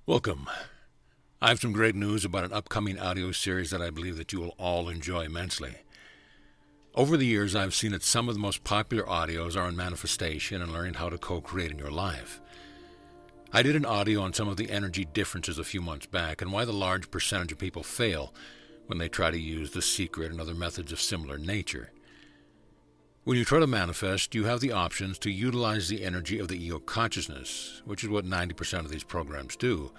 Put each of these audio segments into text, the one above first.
Welcome. I have some great news about an upcoming audio series that I believe that you will all enjoy immensely. Over the years, I've seen that some of the most popular audios are on manifestation and learning how to co-create in your life. I did an audio on some of the energy differences a few months back and why the large percentage of people fail when they try to use The Secret and other methods of similar nature. When you try to manifest, you have the options to utilize the energy of the ego consciousness, which is what 90% of these programs do,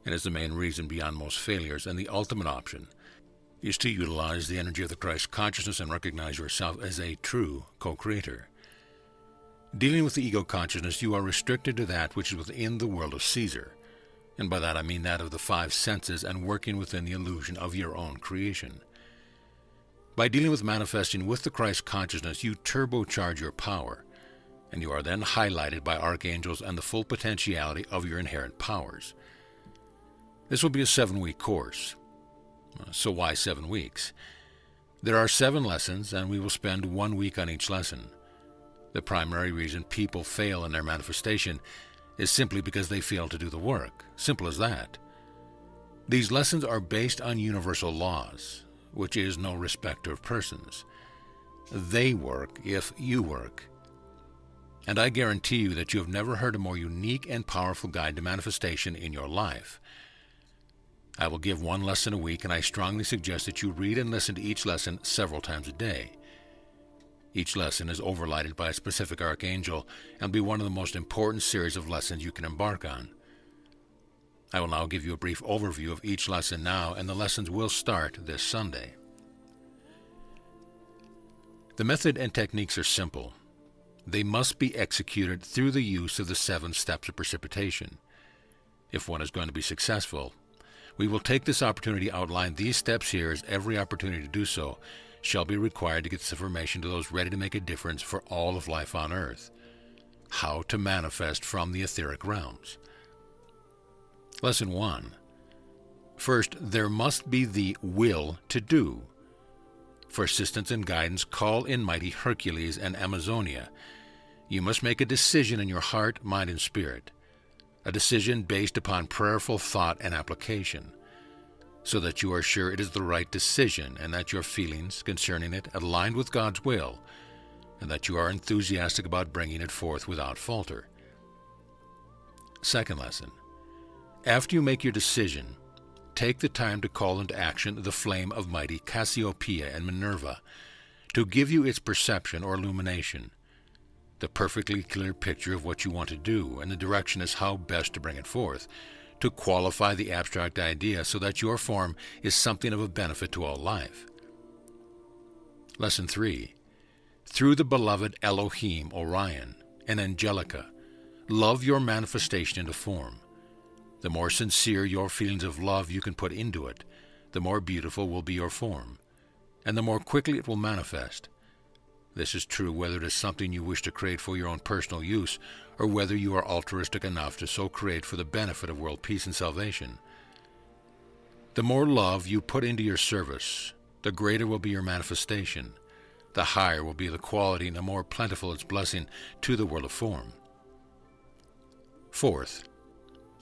and is the main reason beyond most failures. And the ultimate option is to utilize the energy of the Christ consciousness and recognize yourself as a true co-creator. Dealing with the ego consciousness, you are restricted to that which is within the world of Caesar, and by that I mean that of the five senses and working within the illusion of your own creation. By dealing with manifesting with the Christ consciousness, you turbocharge your power, and you are then highlighted by archangels and the full potentiality of your inherent powers. This will be a 7-week course. So why 7 weeks? There are 7 lessons, and we will spend 1 week on each lesson. The primary reason people fail in their manifestation is simply because they fail to do the work. Simple as that. These lessons are based on universal laws, which is no respecter of persons. They work if you work. And I guarantee you that you have never heard a more unique and powerful guide to manifestation in your life. I will give 1 lesson a week, and I strongly suggest that you read and listen to each lesson several times a day. Each lesson is overlighted by a specific archangel and will be one of the most important series of lessons you can embark on. I will now give you a brief overview of each lesson now, and the lessons will start this Sunday. The method and techniques are simple. They must be executed through the use of the 7 steps of precipitation. If one is going to be successful, we will take this opportunity to outline these steps here, as every opportunity to do so shall be required to get this information to those ready to make a difference for all of life on earth. How to manifest from the etheric realms. Lesson 1. First, there must be the will to do. For assistance and guidance, call in mighty Hercules and Amazonia. You must make a decision in your heart, mind, and spirit. A decision based upon prayerful thought and application, so that you are sure it is the right decision and that your feelings concerning it aligned with God's will, and that you are enthusiastic about bringing it forth without falter. Second lesson. After you make your decision, take the time to call into action the flame of mighty Cassiopeia and Minerva to give you its perception or illumination, the perfectly clear picture of what you want to do, and the direction as how best to bring it forth, to qualify the abstract idea so that your form is something of a benefit to all life. Lesson 3. Through the beloved Elohim, Orion, and Angelica, love your manifestation into form. The more sincere your feelings of love you can put into it, the more beautiful will be your form, and the more quickly it will manifest. This is true whether it is something you wish to create for your own personal use, or whether you are altruistic enough to so create for the benefit of world peace and salvation. The more love you put into your service, the greater will be your manifestation, the higher will be the quality, and the more plentiful its blessing to the world of form. Fourth,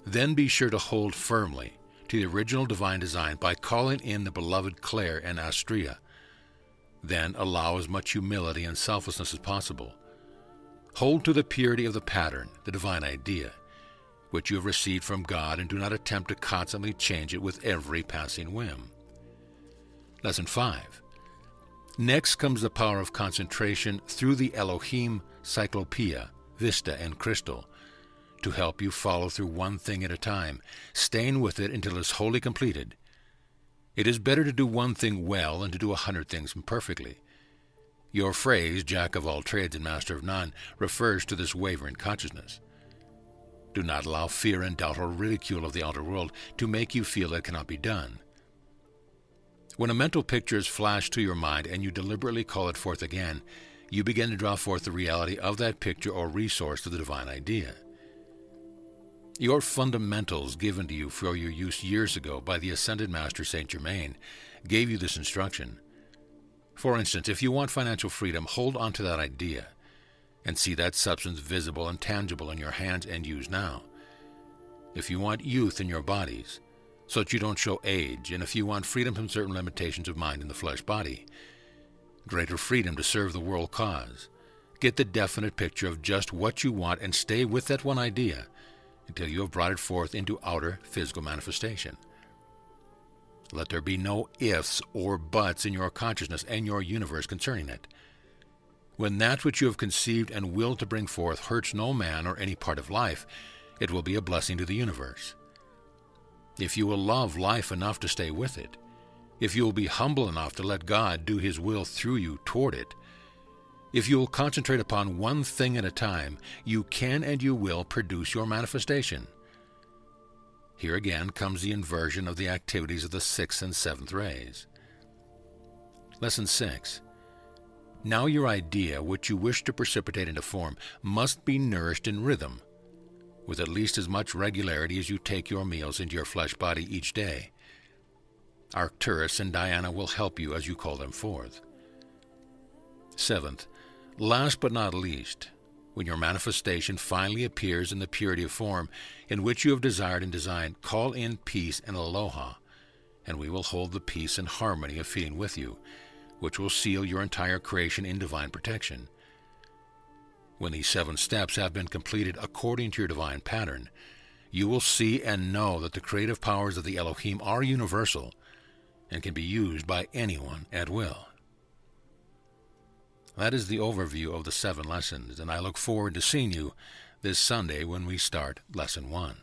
then be sure to hold firmly to the original divine design by calling in the beloved Claire and Astrea. Then allow as much humility and selflessness as possible. Hold to the purity of the pattern, the divine idea, which you have received from God, and do not attempt to constantly change it with every passing whim. Lesson 5. Next comes the power of concentration through the Elohim, Cyclopeia, Vista, and Crystal, to help you follow through one thing at a time, staying with it until it is wholly completed. It is better to do one thing well than to do 100 things imperfectly. Your phrase, Jack of all trades and master of none, refers to this wavering consciousness. Do not allow fear and doubt or ridicule of the outer world to make you feel that it cannot be done. When a mental picture is flashed to your mind and you deliberately call it forth again, you begin to draw forth the reality of that picture or resource of the divine idea. Your fundamentals given to you for your use years ago by the Ascended Master Saint Germain gave you this instruction. For instance, if you want financial freedom, hold on to that idea and see that substance visible and tangible in your hands and use now. If you want youth in your bodies, so that you don't show age, and if you want freedom from certain limitations of mind in the flesh body, greater freedom to serve the world cause, get the definite picture of just what you want and stay with that one idea until you have brought it forth into outer physical manifestation. Let there be no ifs or buts in your consciousness and your universe concerning it. When that which you have conceived and willed to bring forth hurts no man or any part of life, it will be a blessing to the universe. If you will love life enough to stay with it, if you will be humble enough to let God do His will through you toward it, if you will concentrate upon one thing at a time, you can and you will produce your manifestation. Here again comes the inversion of the activities of the sixth and seventh rays. Lesson 6. Now your idea, which you wish to precipitate into form, must be nourished in rhythm, with at least as much regularity as you take your meals into your flesh body each day. Arcturus and Diana will help you as you call them forth. 7th, last but not least, when your manifestation finally appears in the purity of form in which you have desired and designed, call in peace and aloha, and we will hold the peace and harmony of feeling with you, which will seal your entire creation in divine protection. When these 7 steps have been completed according to your divine pattern, you will see and know that the creative powers of the Elohim are universal and can be used by anyone at will. That is the overview of the 7 lessons, and I look forward to seeing you this Sunday when we start Lesson 1.